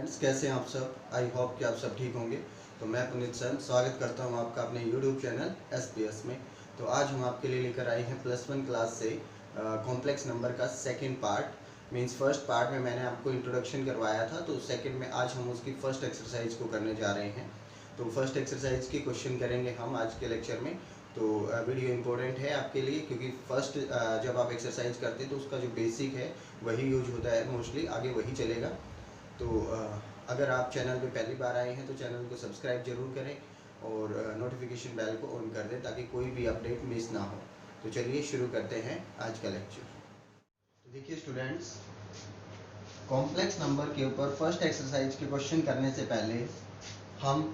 Students, कैसे हैं आप सब। आई होप कि आप सब ठीक होंगे। तो मैं पुनीत सन स्वागत करता हूं आपका अपने यूट्यूब चैनल एसपीएस में। तो आज हम आपके लिए लेकर आए हैं +1 क्लास से कॉम्प्लेक्स नंबर का second part. Means first part में मैंने आपको इंट्रोडक्शन करवाया था, तो सेकंड में आज हम उसकी फर्स्ट एक्सरसाइज को करने जा रहे हैं। तो फर्स्ट एक्सरसाइज के क्वेश्चन करेंगे हम आज के लेक्चर में। तो वीडियो इम्पोर्टेंट है आपके लिए, क्योंकि फर्स्ट जब आप एक्सरसाइज करते हैं तो उसका जो बेसिक है वही यूज होता है, मोस्टली आगे वही चलेगा। तो अगर आप चैनल पे पहली बार आए हैं तो चैनल को सब्सक्राइब जरूर करें और नोटिफिकेशन बेल को ऑन कर दें ताकि कोई भी अपडेट मिस ना हो। तो चलिए शुरू करते हैं आज का लेक्चर। तो देखिए स्टूडेंट्स, कॉम्प्लेक्स नंबर के ऊपर फर्स्ट एक्सरसाइज के क्वेश्चन करने से पहले हम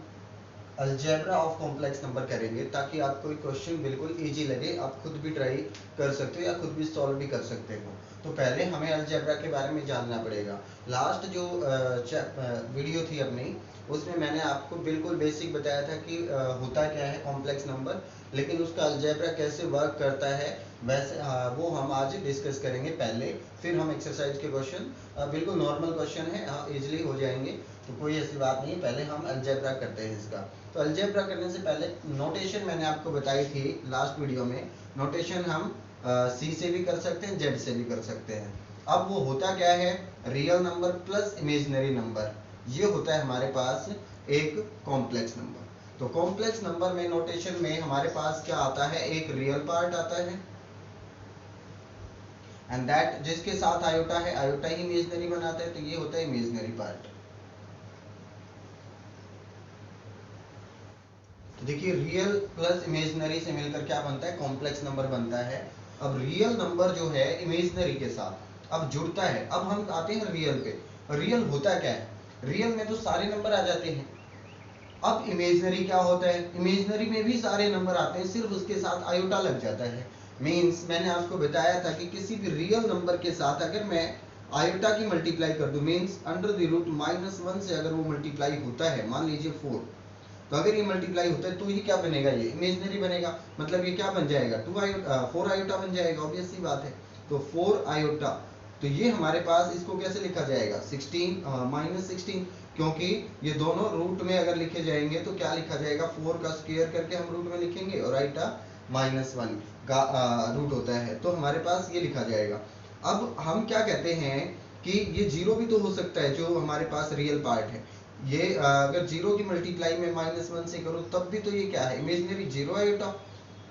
अलजेब्रा ऑफ कॉम्प्लेक्स नंबर करेंगे, ताकि आपको ये क्वेश्चन बिल्कुल इजी लगे, आप खुद भी ट्राई कर सकते हो या खुद भी सॉल्व भी कर सकते हो। तो पहले हमें अलजेब्रा के बारे में जानना पड़ेगा। लास्ट जो वीडियो थी अपनी, उसमें मैंने आपको बिल्कुल बेसिक बताया था कि होता क्या है कॉम्प्लेक्स नंबर, लेकिन उसका अलजेब्रा कैसे वर्क करता है वैसे वो हम आज डिस्कस करेंगे पहले। फिर हम एक्सरसाइज के क्वेश्चन बिल्कुल नॉर्मल क्वेश्चन है, इजीली हो जाएंगे, तो कोई ऐसी बात नहीं। पहले हम अलजेब्रा करते हैं इसका। तो अलजेब्रा करने से पहले नोटेशन मैंने आपको बताई थी लास्ट वीडियो में। नोटेशन हम सी से भी कर सकते हैं, जेड से भी कर सकते हैं। अब वो होता क्या है, real number plus imaginary number, ये होता है हमारे पास एक कॉम्प्लेक्स नंबर। तो कॉम्प्लेक्स नंबर में नोटेशन में हमारे पास क्या आता है, एक रियल पार्ट आता है एंड दैट जिसके साथ आयोटा है, आयोटा ही इमेजिनरी बनाता है, तो ये होता है इमेजिनरी पार्ट। तो देखिए, रियल प्लस इमेजिनरी से मिलकर क्या बनता है, कॉम्प्लेक्स नंबर बनता है। अब रियल नंबर जो है इमेजिनरी के साथ अब जुड़ता है। अब हम आते हैं रियल पे। रियल होता क्या है, रियल में तो सारे नंबर आ जाते हैं। अब इमेजिनरी क्या होता है, इमेजिनरी में भी सारे नंबर आते हैं, सिर्फ उसके साथ आयोटा लग जाता है। मींस मैंने आपको बताया था कि किसी भी रियल नंबर के साथ अगर मैं आयोटा की मल्टीप्लाई कर दूं, मींस √-1 से अगर वो मल्टीप्लाई होता है, मान लीजिए 4, तो अगर ये मल्टीप्लाई होता है तो ये क्या बनेगा, ये इमेजिनरी बनेगा। मतलब ये क्या बन जाएगा, 4 आयोटा बन जाएगा, ऑब्वियस सी बात है। तो 4 आयोटा, तो ये हमारे पास इसको कैसे लिखा जाएगा, -16, क्योंकि ये दोनों रूट में अगर लिखे जाएंगे तो क्या लिखा जाएगा, 4 का स्क्वायर करके हम रूट में लिखेंगे और आयोटा -1 का रूट होता है, तो हमारे पास ये लिखा जाएगा। अब हम क्या कहते हैं कि ये 0 भी तो हो सकता है, जो हमारे पास रियल पार्ट है। ये अगर 0 की मल्टीप्लाई में -1 से करो तब भी तो ये क्या है, इमेजिनरी 0 आयोटा,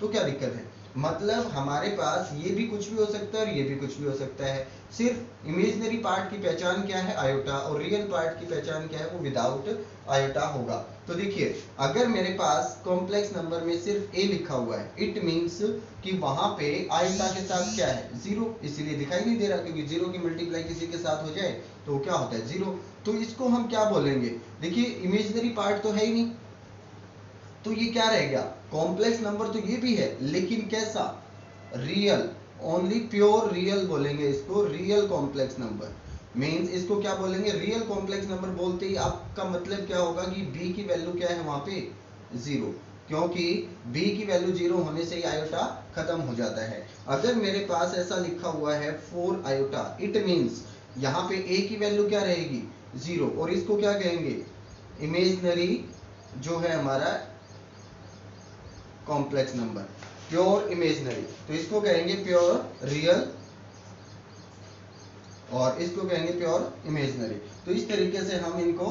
तो क्या दिक्कत है। मतलब हमारे पास ये भी कुछ भी हो सकता है और ये भी कुछ भी हो सकता है। सिर्फ इमेजिनरी पार्ट की पहचान क्या है, आयोटा, और रियल पार्ट की पहचान क्या है, वो विदाउट आयोटा होगा। तो देखिए, अगर मेरे पास कॉम्प्लेक्स नंबर में सिर्फ ए लिखा हुआ है, इट मींस कि वहां पे आयोटा के साथ क्या है, 0, इसीलिए दिखाई नहीं दे रहा, क्योंकि 0 की मल्टीप्लाई किसी के साथ हो जाए तो क्या होता है, 0। तो इसको हम क्या बोलेंगे, देखिए इमेजिनरी पार्ट तो है ही नहीं, तो ये क्या रहेगा, कॉम्प्लेक्स नंबर तो ये भी है, लेकिन कैसा, रियल, ओनली प्योर रियल बोलेंगे इसको, रियल कॉम्प्लेक्स नंबर। मींस इसको क्या बोलेंगे, रियल कॉम्प्लेक्स नंबर बोलते ही आपका मतलब क्या होगा कि बी की वैल्यू क्या है वहां पे, 0, क्योंकि बी की वैल्यू 0 होने से ही आयोटा खत्म हो जाता है। अगर मेरे पास ऐसा लिखा हुआ है 4 आयोटा, इट मींस यहाँ पे ए की वैल्यू क्या रहेगी, 0, और इसको क्या कहेंगे, इमेजिनरी जो है हमारा कॉम्प्लेक्स नंबर, प्योर इमेजिनरी, तो इसको कहेंगे प्योर रियल और इसको कहेंगे प्योर इमेजिनरी। तो इस तरीके से हम इनको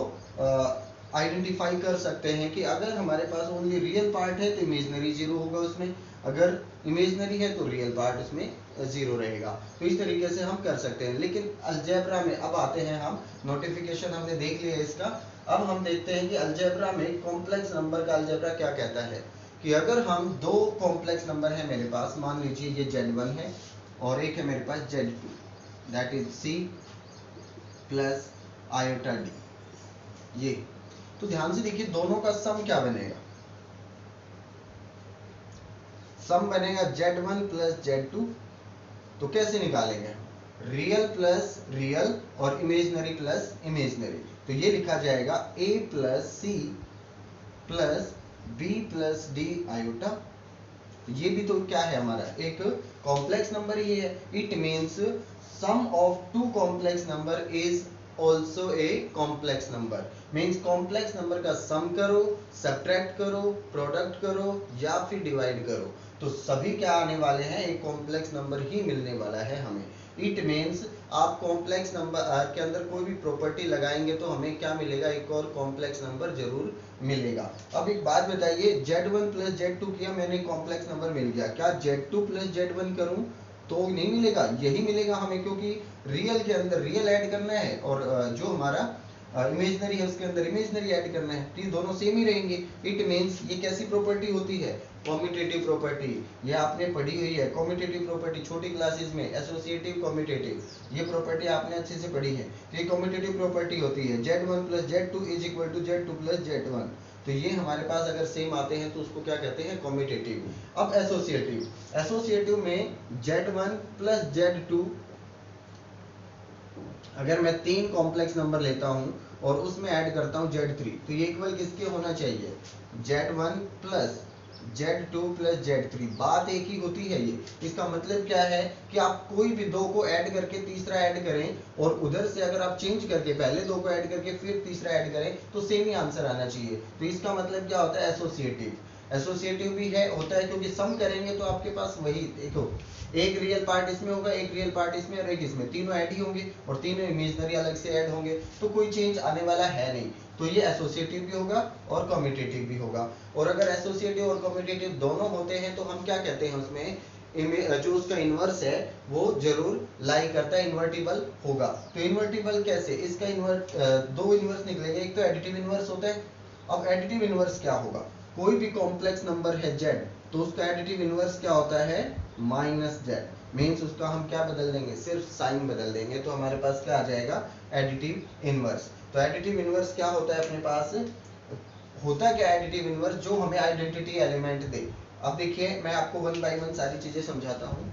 आइडेंटिफाई कर सकते हैं कि अगर हमारे पास ओनली रियल पार्ट है तो इमेजिनरी 0 होगा उसमें, अगर इमेजिनरी है तो रियल पार्ट उसमें 0 रहेगा। तो इस तरीके से हम कर सकते हैं। लेकिन अलजेब्रा में अब आते हैं हम, नोटिफिकेशन हमने देख लिया इसका। अब हम देखते हैं कि अलजेब्रा में कॉम्प्लेक्स नंबर का अलजेब्रा क्या कहता है, कि अगर हम दो कॉम्प्लेक्स नंबर है मेरे पास, मान लीजिए ये Z1 है और एक है मेरे पास Z2, that is C plus iota D, ये, तो ध्यान से देखिए दोनों का सम क्या बनेगा, सम बनेगा Z1 प्लस Z2। तो कैसे निकालेंगे, रियल प्लस रियल और इमेजिनरी प्लस इमेजिनरी। तो ये लिखा जाएगा A plus C plus B plus D iota. ये भी तो क्या है हमारा, एक कॉम्प्लेक्स नंबर ही है। It means sum of two complex number is also a complex number. Means complex number का सम करो, सब्ट्रैक्ट करो, प्रोडक्ट करो या फिर डिवाइड करो, तो सभी क्या आने वाले हैं, एक कॉम्प्लेक्स नंबर ही मिलने वाला है हमें। इट मीन्स आप कॉम्प्लेक्स नंबर के अंदर कोई भी प्रॉपर्टी लगाएंगे तो हमें क्या मिलेगा, एक और कॉम्प्लेक्स नंबर जरूर मिलेगा। अब एक बात बताइए, Z1 प्लस Z2 किया मैंने, कॉम्प्लेक्स नंबर मिल गया, क्या Z2 प्लस Z1 करूं तो नहीं मिलेगा, यही मिलेगा हमें, क्योंकि रियल के अंदर रियल ऐड करना है और जो हमारा इमेजनरी है उसके अंदर इमेजनरी ऐड करना है, तो ये दोनों सेम ही रहेंगे। इट मीन्स ये कैसी प्रॉपर्टी होती है, कॉम्यूटेटिव प्रॉपर्टी, ये आपने पढ़ी हुई है कॉम्यूटेटिव प्रॉपर्टी छोटी क्लासेस में, एसोसिएटिव कॉम्यूटेटिव, ये प्रॉपर्टी आपने अच्छे से पढ़ी है। तो ये कॉम्यूटेटिव प्रॉपर्टी होती है Z1 plus Z2 is equal to Z2 plus Z1, तो ये हमारे पास अगर सेम आते हैं तो उसको क्या कहते हैं, कॉम्यूटेटिव। अब एसोसिएटिव, एसोसिएटिव में Z1 प्लस Z2, अगर मैं 3 कॉम्प्लेक्स नंबर लेता हूं और उसमें ऐड करता हूं Z3, तो ये इक्वल किसके होना चाहिए, Z1 plus Z2 plus Z3, बात एक ही होती है ये। इसका मतलब क्या है कि आप कोई भी दो को ऐड करके तीसरा ऐड करें और उधर से अगर आप चेंज करके पहले दो को ऐड करके फिर तीसरा ऐड करें तो सेम ही आंसर आना चाहिए। तो इसका मतलब क्या होता है, एसोसिएटिव। एसोसिएटिव भी है होता है क्योंकि सम करेंगे तो आपके पास वही देखो, एक रियल पार्ट इसमें होगा, एक रियल पार्ट इसमें और एक इसमें, तीनों ऐड ही होंगे और तीनों इमेजनरी अलग से ऐड होंगे, तो कोई चेंज आने वाला है नहीं। तो ये एसोसिएटिव भी होगा और कम्यूटेटिव भी होगा। और अगर एसोसिएटिव और कम्यूटेटिव दोनों होते हैं तो हम क्या कहते हैं उसमें, जो उसका इन्वर्स है वो जरूर लाई करता है, इन्वर्टिबल होगा। तो इन्वर्टिबल कैसे, इसका दो इन्वर्स निकलेंगे, एक तो एडिटिव इन्वर्स होता है। अब एडिटिव इन्वर्स क्या होगा, कोई भी कॉम्प्लेक्स नंबर है Z, तो उसका एडिटिव इन्वर्स क्या होता है, माइनस Z। मीन्स उसका हम क्या बदल देंगे, सिर्फ साइन बदल देंगे, तो हमारे पास क्या आ जाएगा, एडिटिव इन्वर्स। तो एडिटिव इन्वर्स क्या होता है अपने पास, होता क्या एडिटिव इन्वर्स, जो हमें आइडेंटिटी एलिमेंट दे। अब देखिए मैं आपको वन बाय वन सारी चीजें समझाता हूँ।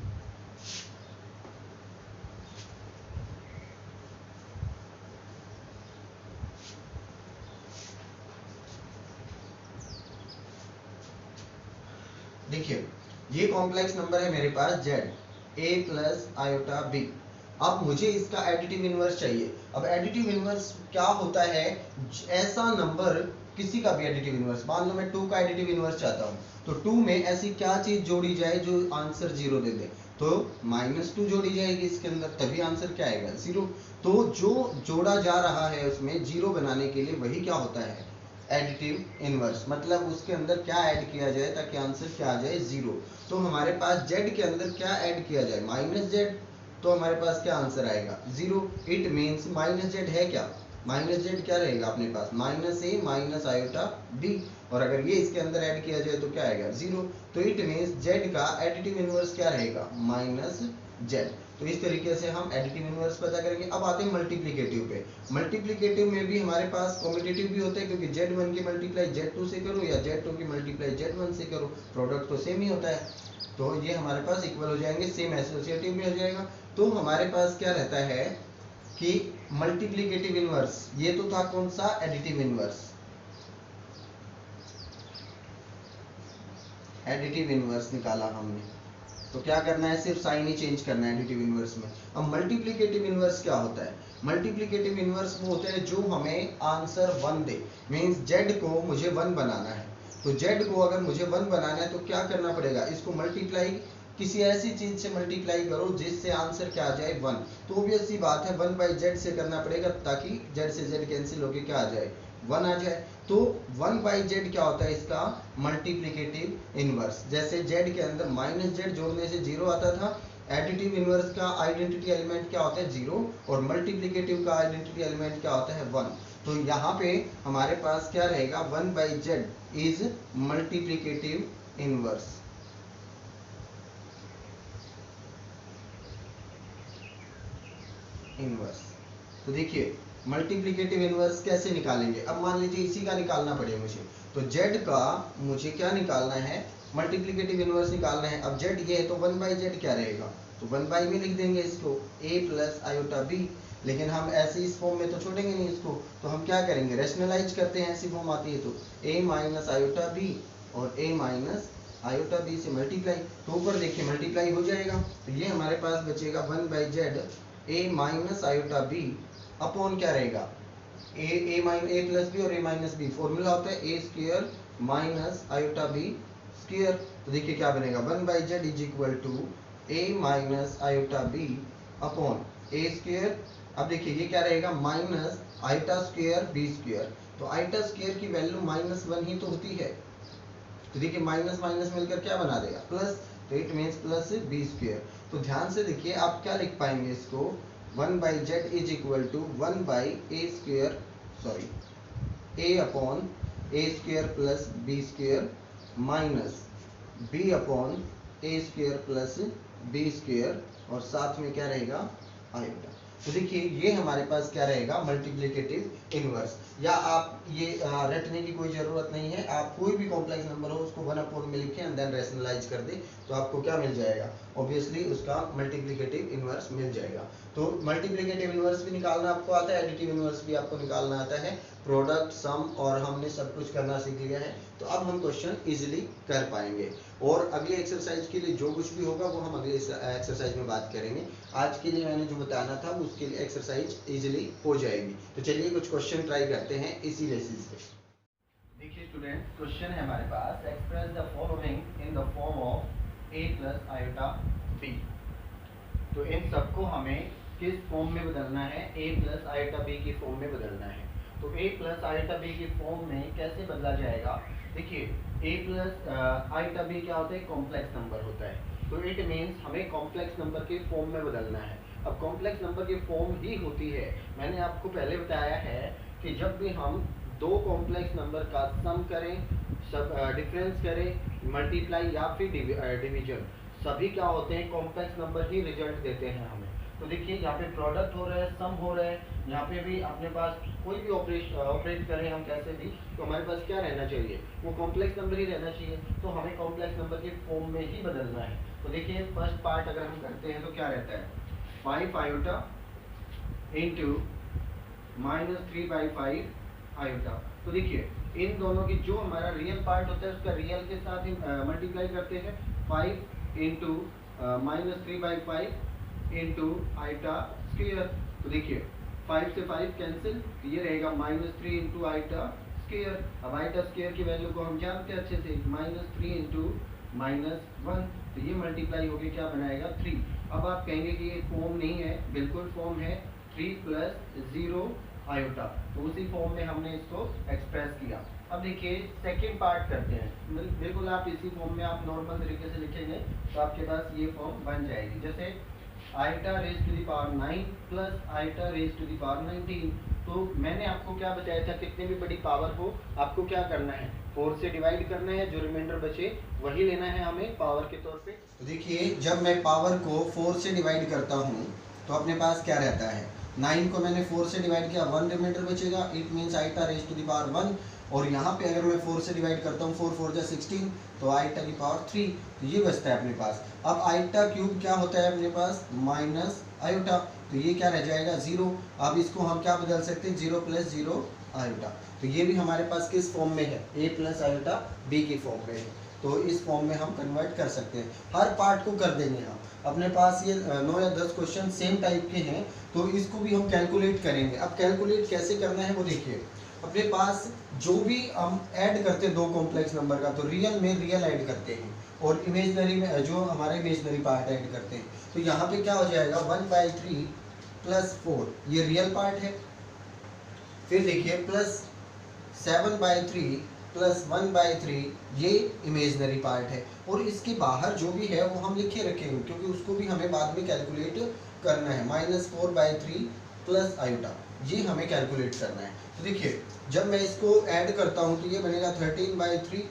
देखिए ये कॉम्प्लेक्स नंबर है मेरे पास Z, A plus iota B। अब मुझे इसका एडिटिव इन्वर्स चाहिए। अब एडिटिव इन्वर्स क्या होता है, ऐसा नंबर किसी का भी एडिटिव इन्वर्स, मान लो मैं 2 का एडिटिव इन्वर्स चाहता हूँ, तो 2 में ऐसी क्या चीज जोड़ी जाए जो आंसर 0 दे दे, तो -2 जोड़ी जाएगी इसके अंदर, तभी आंसर क्या आएगा, 0। तो जो जोड़ा जा रहा है उसमें 0 बनाने के लिए वही क्या होता है, एडिटिव इनवर्स। मतलब उसके अंदर क्या ऐड किया जाए ताकि आंसर क्या आ जाए, 0। तो हमारे पास Z के अंदर क्या ऐड किया जाए, -Z, तो हमारे पास क्या आंसर आएगा, 0। इट मीन्स -Z है क्या, -Z क्या रहेगा अपने पास, -A माइनस आयोटा B, और अगर ये इसके अंदर ऐड किया जाए तो क्या आएगा, 0। तो इट मीन्स Z का एडिटिव इनवर्स क्या रहेगा, -Z। तो इस तरीके से हम एडिटिव इनवर्स पता करेंगे। अब आते हैं मल्टीप्लिकेटिव पे। मल्टीप्लिकेटिव में भी हमारे पास कॉम्पिटिटिव भी होता है, क्योंकि Z1 की मल्टीप्लाई Z2 से करो या Z2 की मल्टीप्लाई Z1 से करो, प्रोडक्ट तो सेम ही होता है, तो ये हमारे पास इक्वल हो जाएंगे, सेम एसोसिएटिव भी हो जाएगा। तो हमारे पास क्या रहता है कि मल्टीप्लिकेटिव इनवर्स, ये तो था कौन सा, एडिटिव इनवर्स, एडिटिव इनवर्स निकाला हमने, तो क्या करना है, सिर्फ साइन ही चेंज करना है एडिटिव इनवर्स में। अब मल्टीप्लिकेटिव इनवर्स क्या होता है, मल्टीप्लिकेटिव इनवर्स वो होता है जो हमें आंसर 1 दे। मींस Z को मुझे 1 बनाना है, तो Z को अगर मुझे 1 बनाना है तो क्या करना पड़ेगा, इसको मल्टीप्लाई किसी ऐसी चीज से मल्टीप्लाई करो जिससे आंसर क्या आ जाए, 1। तो ऑब्वियस सी बात है 1/Z से करना पड़ेगा, ताकि Z से Z कैंसिल होकर क्या आ जाए, 1 आ जाए। तो 1/Z क्या होता है, इसका मल्टीप्लिकेटिव इनवर्स। जैसे Z के अंदर -Z जोड़ने से 0 आता था, एडिटिव इनवर्स का आइडेंटिटी एलिमेंट क्या होता है, 0, और मल्टीप्लिकेटिव का आइडेंटिटी एलिमेंट क्या होता है, 1। तो यहाँ पे हमारे पास क्या रहेगा, 1/Z is multiplicative inverse. Inverse, तो देखिए मल्टीप्लिकेटिव इनवर्स कैसे निकालेंगे। अब मान लीजिए इसी का निकालना पड़े मुझे, तो Z का मुझे क्या निकालना है, मल्टीप्लिकेटिव इनवर्स निकालना है। अब Z ये है तो 1/Z क्या रहेगा, तो 1 में लिख देंगे इसको, A प्लस आयोटा B। लेकिन हम ऐसे इस फॉर्म में तो छोड़ेंगे नहीं इसको, तो हम क्या करेंगे, रैशनलाइज करते हैं, ऐसी फॉर्म आती है तो A माइनस आयोटा B और A माइनस आयोटा B से मल्टीप्लाई, तो ऊपर देखिए मल्टीप्लाई हो जाएगा, तो ये हमारे पास बचेगा 1/Z A minus iota B upon क्या रहेगा ए प्लस बी और ए माइनस बी, फॉर्मूला होता है A square minus iota B square. तो देखिए क्या बनेगा 1/z is equal to A minus iota B upon A square. अब देखिए ये क्या रहेगा minus iota square B square. तो आयोटा स्क्वायर की वैल्यू -1 ही तो होती है, तो देखिए माइनस माइनस मिलकर क्या बना देगा प्लस, तो it means plus B square. तो ध्यान से देखिए आप क्या लिख पाएंगे इसको 1/z is equal to 1/a square, sorry a upon A square plus B square minus b upon A square plus B square और साथ में क्या रहेगा आयोटा। तो देखिए ये हमारे पास क्या रहेगा मल्टीप्लिकेटिव इनवर्स। या आप ये रटने की कोई जरूरत नहीं है, आप कोई भी कॉम्प्लेक्स नंबर हो उसको 1 में लिखें एंड देन रैशनलाइज कर दे तो आपको क्या मिल जाएगा, ऑब्वियसली उसका मल्टीप्लिकेटिव इनवर्स मिल जाएगा। तो मल्टीप्लिकेटिव इनवर्स भी निकालना आपको आता है, एडिटिव इनवर्स भी आपको निकालना आता है, प्रोडक्ट सम और हमने सब कुछ करना सीख लिया है। तो अब हम क्वेश्चन इजीली कर पाएंगे और अगले एक्सरसाइज के लिए जो कुछ भी होगा वो हम अगले एक्सरसाइज में बात करेंगे। आज के लिए मैंने जो बताना था उसके लिए एक्सरसाइज इजीली हो जाएगी। तो चलिए कुछ क्वेश्चन ट्राई करते हैं इसी बेसिस पे। देखिए स्टूडेंट क्वेश्चन है हमारे पास, express the following in the form of a plus iota b। तो इन सबको हमें किस फॉर्म में बदलना है, a प्लस आयोटा b की फॉर्म में बदलना है। तो a प्लस आयोटा b की फॉर्म में कैसे बदला जाएगा, देखिए a प्लस आयोटा b क्या होता है, कॉम्प्लेक्स नंबर होता है। तो इट मीन्स हमें कॉम्प्लेक्स नंबर के फॉर्म में बदलना है। अब कॉम्प्लेक्स नंबर की फॉर्म ही होती है, मैंने आपको पहले बताया है कि जब भी हम दो कॉम्प्लेक्स नंबर का सम करें, सब डिफरेंस करें, मल्टीप्लाई या फिर डिवीजन, सभी क्या होते हैं कॉम्प्लेक्स नंबर ही रिजल्ट देते हैं हमें। तो देखिए यहाँ पे प्रोडक्ट हो रहा है, सम हो रहा है, यहाँ पे भी अपने पास कोई भी ऑपरेट करें हम कैसे भी, तो हमारे पास क्या रहना चाहिए, वो कॉम्प्लेक्स नंबर ही रहना चाहिए। तो हमें कॉम्प्लेक्स नंबर के फॉर्म में ही बदलना है। तो देखिए फर्स्ट पार्ट अगर हम करते हैं तो क्या रहता है 5 आयोटा इंटू -3/5 आयोटा। तो देखिए इन दोनों की जो हमारा रियल पार्ट होता है उसका रियल के साथ ही मल्टीप्लाई करते हैं, 5 इंटू -3/5 इंटू आयोटा स्क्वायर। तो देखिए 5 से 5 कैंसिल, तो ये रहेगा -3 इंटू आयोटा स्क्वायर। अब आयोटा स्क्वायर की वैल्यू को हम जानते हैं अच्छे से, -3 इंटू -1, तो ये मल्टीप्लाई होके क्या बनाएगा 3। अब आप कहेंगे कि ये फॉर्म नहीं है, बिल्कुल फॉर्म है, 3 + 0 आयोटा। तो उसी फॉर्म में हमने इसको एक्सप्रेस किया। अब देखिए सेकंड पार्ट करते हैं, बिल्कुल आप इसी फॉर्म में आप नॉर्मल तरीके से लिखेंगे तो आपके पास ये फॉर्म बन जाएगी। जैसे iota raise to the power 9 plus iota raise to the power 19। तो मैंने आपको क्या बताया था, कितने भी बड़ी पावर हो आपको क्या करना है, 4 से डिवाइड करना है, जो रिमाइंडर बचे वही लेना है हमें पावर के तौर पे। देखिए जब मैं पावर को 4 से डिवाइड करता हूँ तो अपने पास क्या रहता है, 9 को मैंने 4 से डिवाइड किया, 1 रिमाइंडर बचेगा, it means iota raise to the power 1। और यहाँ पे अगर मैं 4 से डिवाइड करता हूँ, 4 4 जा 16, तो आयोटा की पावर 3, तो ये बचता है अपने पास। अब आयोटा क्यूब क्या होता है अपने पास, माइनस आयोटा, तो ये क्या रह जाएगा 0। अब इसको हम क्या बदल सकते हैं, 0 + 0 आयोटा। तो ये भी हमारे पास किस फॉर्म में है, a प्लस आयोटा b की फॉर्म में है। तो इस फॉर्म में हम कन्वर्ट कर सकते हैं, हर पार्ट को कर देंगे हम। अपने पास ये 9 या 10 क्वेश्चन सेम टाइप के हैं तो इसको भी हम कैलकुलेट करेंगे। अब कैलकुलेट कैसे करना है वो देखिए, अपने पास जो भी हम ऐड करते हैं दो कॉम्प्लेक्स नंबर का, तो रियल में रियल ऐड करते हैं और इमेजनरी में जो हमारा इमेजनरी पार्ट ऐड करते हैं। तो यहाँ पे क्या हो जाएगा 1/3 + 4, ये रियल पार्ट है। फिर देखिए +7/3 + 1/3, ये इमेजनरी पार्ट है। और इसके बाहर जो भी है वो हम लिखे रखेंगे क्योंकि उसको भी हमें बाद में कैलकुलेट करना है। -4/3 + आयोटा, ये हमें कैलकुलेट करना है। तो देखिए जब मैं इसको ऐड करता हूँ तो ये बनेगा 13/3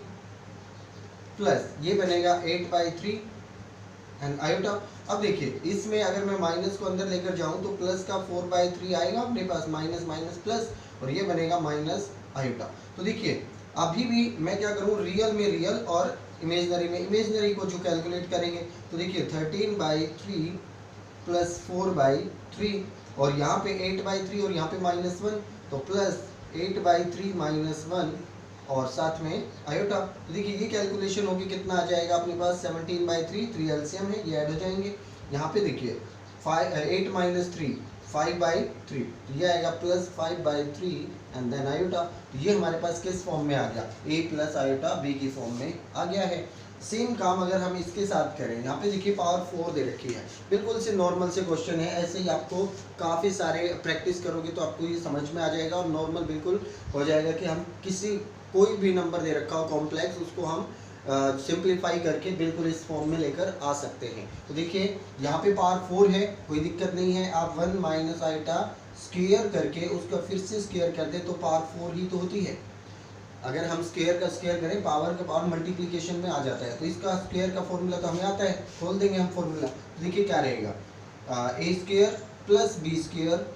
प्लस ये बनेगा 8/3 एंड आयोटा। अब देखिए इसमें अगर मैं माइनस को अंदर लेकर जाऊं तो प्लस का 4/3 आएगा अपने पास, माइनस माइनस प्लस, और ये बनेगा माइनस आयोटा। तो देखिए अभी भी मैं क्या करूं, रियल में रियल और इमेजनरी में इमेजनरी को जो कैलकुलेट करेंगे। तो देखिए 13/3 + 4/3, और यहाँ पे 8/3 और यहाँ पे -1, तो +8/3 -1 और साथ में आयोटा। तो देखिए ये कैलकुलेशन होगी, कितना आ जाएगा अपने पास 17/3, 3 एलसीएम है, ये ऐड हो जाएंगे। यहाँ पे देखिए 8 - 3 5/3, तो ये आएगा +5/3 एंड देन आयोटा। तो ये हमारे पास किस फॉर्म में आ गया, a प्लस आयोटा b की फॉर्म में आ गया है। सेम काम अगर हम इसके साथ करें, यहाँ पे देखिए पावर 4 दे रखी है, बिल्कुल से नॉर्मल से क्वेश्चन है। ऐसे ही आपको काफ़ी सारे प्रैक्टिस करोगे तो आपको ये समझ में आ जाएगा और नॉर्मल बिल्कुल हो जाएगा कि हम कोई भी नंबर दे रखा हो कॉम्प्लेक्स, उसको हम सिंप्लीफाई करके बिल्कुल इस फॉर्म में लेकर आ सकते हैं। तो देखिए यहाँ पे पावर 4 है, कोई दिक्कत नहीं है। आप 1 माइनस आयोटा स्क्वायर करके उसका फिर से स्क्वायर कर दे तो पावर 4 ही तो होती है। अगर हम स्क्वायर का स्क्वायर करें, पावर का पावर मल्टीप्लिकेशन में आ जाता है। तो इसका स्क्वायर का फॉर्मूला तो हमें आता है, खोल देंगे हम फॉर्मूला। तो देखिए क्या रहेगा, a square plus b square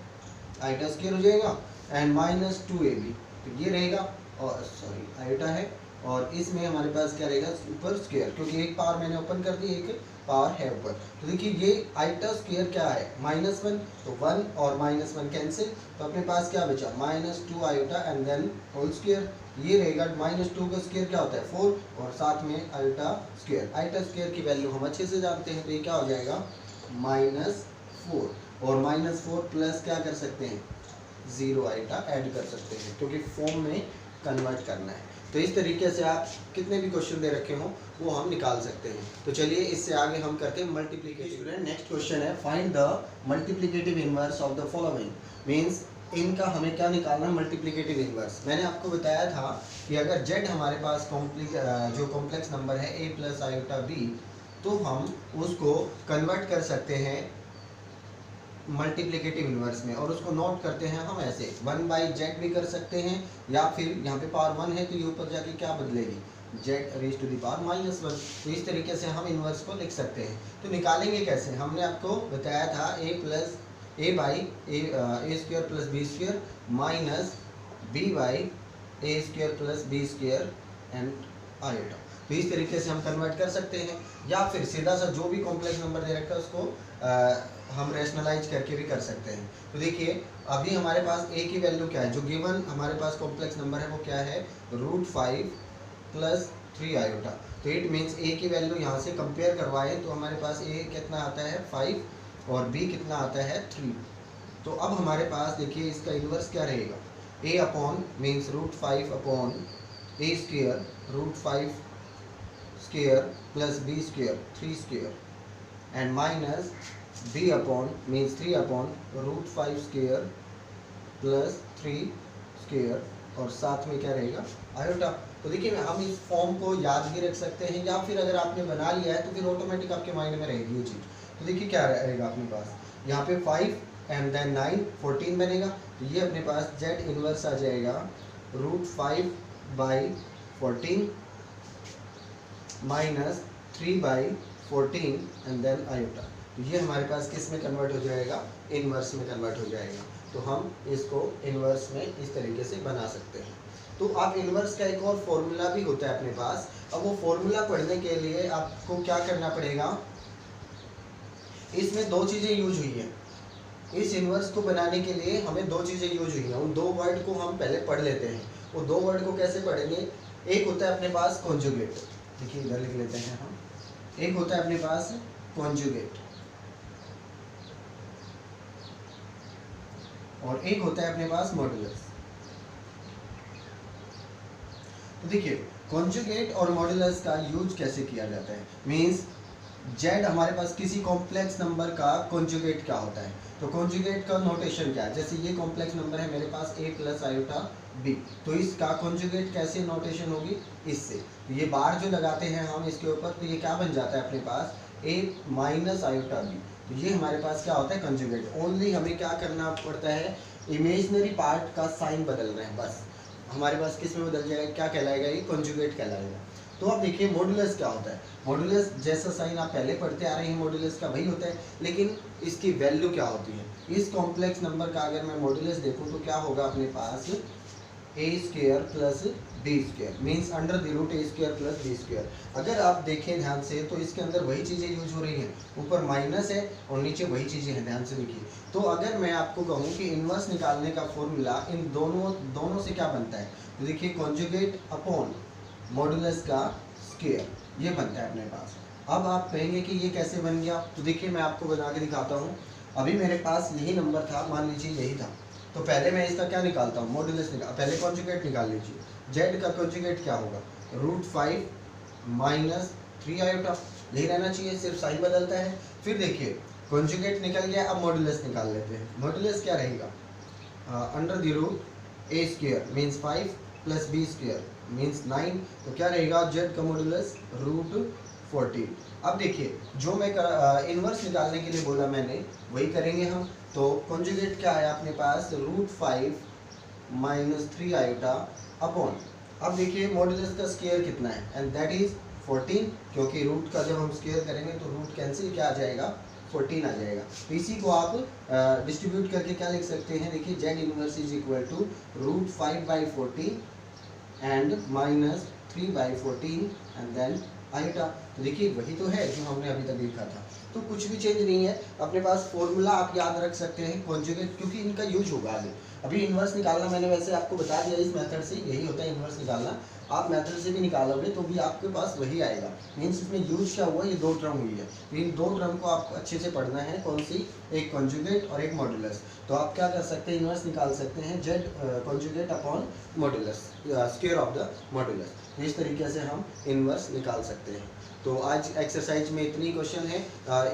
iota square हो जाएगा एंड -2ab, तो ये रहेगा। और सॉरी आयोटा है और इसमें हमारे पास क्या रहेगा, ऊपर स्क्वायर, क्योंकि एक पावर मैंने ओपन कर दी, एक पावर है ऊपर। तो देखिए ये आयोटा स्क्वायर क्या है, -1, तो 1 और -1 कैंसिल, तो अपने पास क्या बचा, -2 iota and then whole square. ये रहेगा -2 का स्क्वायर क्या होता है 4 और साथ में आयोटा स्क्वायर। आयोटा स्क्वायर की वैल्यू हम अच्छे से जानते हैं, तो ये क्या हो जाएगा -4 और -4 प्लस क्या कर सकते हैं 0 आयोटा ऐड कर सकते हैं, क्योंकि फॉर्म में कन्वर्ट करना है। तो इस तरीके से आप कितने भी क्वेश्चन दे रखे हों वो हम निकाल सकते हैं। तो चलिए इससे आगे हम करते हैं मल्टीप्लिकेटिव। नेक्स्ट क्वेश्चन है, find the multiplicative inverse of the following. Means इनका हमें क्या निकालना है, मल्टीप्लिकेटिव इनवर्स। मैंने आपको बताया था कि अगर z हमारे पास जो कॉम्प्लेक्स नंबर है a प्लस आयोटा b, तो हम उसको कन्वर्ट कर सकते हैं मल्टीप्लिकेटिव इनवर्स में, और उसको नोट करते हैं हम ऐसे 1/z भी कर सकते हैं, या फिर यहाँ पे पावर 1 है तो ये ऊपर जाके क्या बदलेगी z⁻⁴ -1। तो इस तरीके से हम इनवर्स को लिख सकते हैं। तो निकालेंगे कैसे, हमने आपको बताया था a square plus b square minus b/a² plus b square and iota. तो इस तरीके से हम कन्वर्ट कर सकते हैं, या फिर सीधा सा जो भी कॉम्प्लेक्स नंबर दे रखा है उसको हम रेशनलाइज करके भी कर सकते हैं। तो देखिए अभी हमारे पास a की वैल्यू क्या है, जो गिवन हमारे पास कॉम्प्लेक्स नंबर है वो क्या है, √5 + 3 आयोटा। तो इट मीन्स a की वैल्यू यहाँ से कंपेयर करवाएं तो हमारे पास a कितना आता है 5 और b कितना आता है 3। तो अब हमारे पास देखिए इसका इन्वर्स क्या रहेगा, a upon means √5 upon a square √5 square plus b square 3 square and minus b upon means 3 upon √5 square plus 3 square और साथ में क्या रहेगा आयोटा। तो देखिए हम इस फॉर्म को याद भी रख सकते हैं, या फिर अगर आपने बना लिया है तो फिर ऑटोमेटिक आपके माइंड में रहेगी ये चीज़। तो देखिए क्या रहेगा अपने पास, यहाँ पे 5 एंड देन 9 14 बनेगा। तो ये अपने पास z इनवर्स आ जाएगा √5/14 माइनस 3/14 एंड देन आयोटा। तो ये हमारे पास किस में कन्वर्ट हो जाएगा, इनवर्स में कन्वर्ट हो जाएगा। तो हम इसको इनवर्स में इस तरीके से बना सकते हैं। तो आप इनवर्स का एक और फॉर्मूला भी होता है अपने पास। अब वो फॉर्मूला पढ़ने के लिए आपको क्या करना पड़ेगा, इसमें दो चीज़ें यूज हुई हैं। इस इनवर्स को बनाने के लिए हमें दो चीज़ें यूज हुई हैं, उन दो वर्ड को हम पहले पढ़ लेते हैं। वो दो वर्ड को कैसे पढ़ेंगे, एक होता है अपने पास कॉन्जुगेट, देखिए इधर लिख लेते हैं हम, एक होता है अपने पास कॉन्जुगेट और एक होता है अपने पास मॉड्यूलस। तो देखिए कॉन्जुगेट और मॉड्यूलस का यूज कैसे किया जाता है, मींस z हमारे पास किसी कॉम्प्लेक्स नंबर का कॉन्जुगेट क्या होता है। तो कॉन्जुगेट का नोटेशन क्या है, जैसे ये कॉम्प्लेक्स नंबर है मेरे पास a प्लस आयोटा b, तो इसका कॉन्जुगेट कैसे नोटेशन होगी, इससे। तो ये बार जो लगाते हैं हम इसके ऊपर, तो ये क्या बन जाता है अपने पास a माइनस आयोटा b। तो ये हमारे पास क्या होता है कॉन्जुगेट। ओनली हमें क्या करना पड़ता है, इमेजिनरी पार्ट का साइन बदल रहे हैं बस, हमारे पास किस में बदल जाएगा, क्या कहलाएगा, ये कॉन्जुगेट कहलाएगा। तो अब देखिए मॉड्यूलस क्या होता है, मॉड्यूलस जैसा साइन आप पहले पढ़ते आ रहे हैं मॉड्यूलस का वही होता है, लेकिन इसकी वैल्यू क्या होती है। इस कॉम्प्लेक्स नंबर का अगर मैं मॉड्यूलस देखूं तो क्या होगा अपने पास a square plus b square means under the root a square plus b square. अगर आप देखें ध्यान से तो इसके अंदर वही चीज़ें यूज हो रही हैं, ऊपर माइनस है और नीचे वही चीज़ें हैं, ध्यान से देखिए। तो अगर मैं आपको कहूँ कि इनवर्स निकालने का फॉर्मूला इन दोनों से क्या बनता है, तो देखिए कॉन्जुगेट अपॉन मॉड्यूलस का स्क्वायर, ये बनता है अपने पास। अब आप कहेंगे कि ये कैसे बन गया, तो देखिए मैं आपको बना के दिखाता हूँ। अभी मेरे पास यही नंबर था, मान लीजिए यही था, तो पहले मैं इसका क्या निकालता हूँ, मॉड्यूलस निकाल, पहले कॉन्जुगेट निकाल लीजिए। जेड का कॉन्जुगेट क्या होगा, √5 माइनस 3 आयोटा, यही रहना चाहिए, सिर्फ साइन बदलता है। फिर देखिए कॉन्जुगेट निकल गया, अब मॉड्यूलस निकाल लेते हैं। मॉड्यूलस क्या रहेगा, under the root A square means 5 plus B square means 9, तो क्या रहेगा जेड का मॉड्यूलस √14। अब देखिए जो मैं इन्वर्स निकालने के लिए बोला मैंने, वही करेंगे हम। तो कॉन्जुगेट क्या आया अपने पास, √5 माइनस 3 आयोटा अपॉन, अब देखिए मॉड्यूलस का स्क्वायर कितना है, एंड दैट इज 14, क्योंकि रूट का जब हम स्क्वायर करेंगे तो रूट कैंसिल क्या आ जाएगा, 14 आ जाएगा। तो इसी को आप डिस्ट्रीब्यूट करके क्या लिख सकते हैं, देखिए Z inverse is equal to √5/14 and minus 3/14 and then iota. तो देखिए वही तो है जो हमने अभी तक लिखा था, तो कुछ भी चेंज नहीं है। अपने पास फॉर्मूला आप याद रख सकते हैं कॉन्जुगेट, क्योंकि इनका यूज होगा आगे। अभी इन्वर्स निकालना मैंने वैसे आपको बता दिया, इस मेथड से यही होता है इन्वर्स निकालना। आप मेथड से भी निकालोगे तो भी आपके पास वही आएगा। मीन्स इसमें यूज क्या हुआ, ये दो टर्म हुई है, तो इन दो टर्म को आपको अच्छे से पढ़ना है। कौन सी, एक कॉन्जुगेट और एक मॉड्यूलस। तो आप क्या कर सकते हैं, इन्वर्स निकाल सकते हैं Z conjugate upon modulus, square of the modulus. इस तरीके से हम इन्वर्स निकाल सकते हैं। तो आज एक्सरसाइज में इतनी क्वेश्चन है।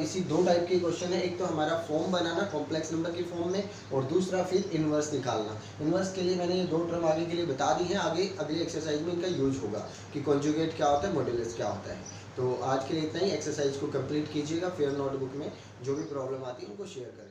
इसी दो टाइप के क्वेश्चन है, एक तो हमारा फॉर्म बनाना कॉम्प्लेक्स नंबर की फॉर्म में, और दूसरा फिर इन्वर्स निकालना। इन्वर्स के लिए मैंने ये दो टर्म आगे के लिए बता दी है, आगे अगली एक्सरसाइज में इनका यूज होगा कि कॉन्जुगेट क्या होता है, मॉड्यूलस क्या होता है। तो आज के लिए इतना ही। एक्सरसाइज को कंप्लीट कीजिएगा, फिर नोटबुक में जो भी प्रॉब्लम आती है उनको शेयर करें।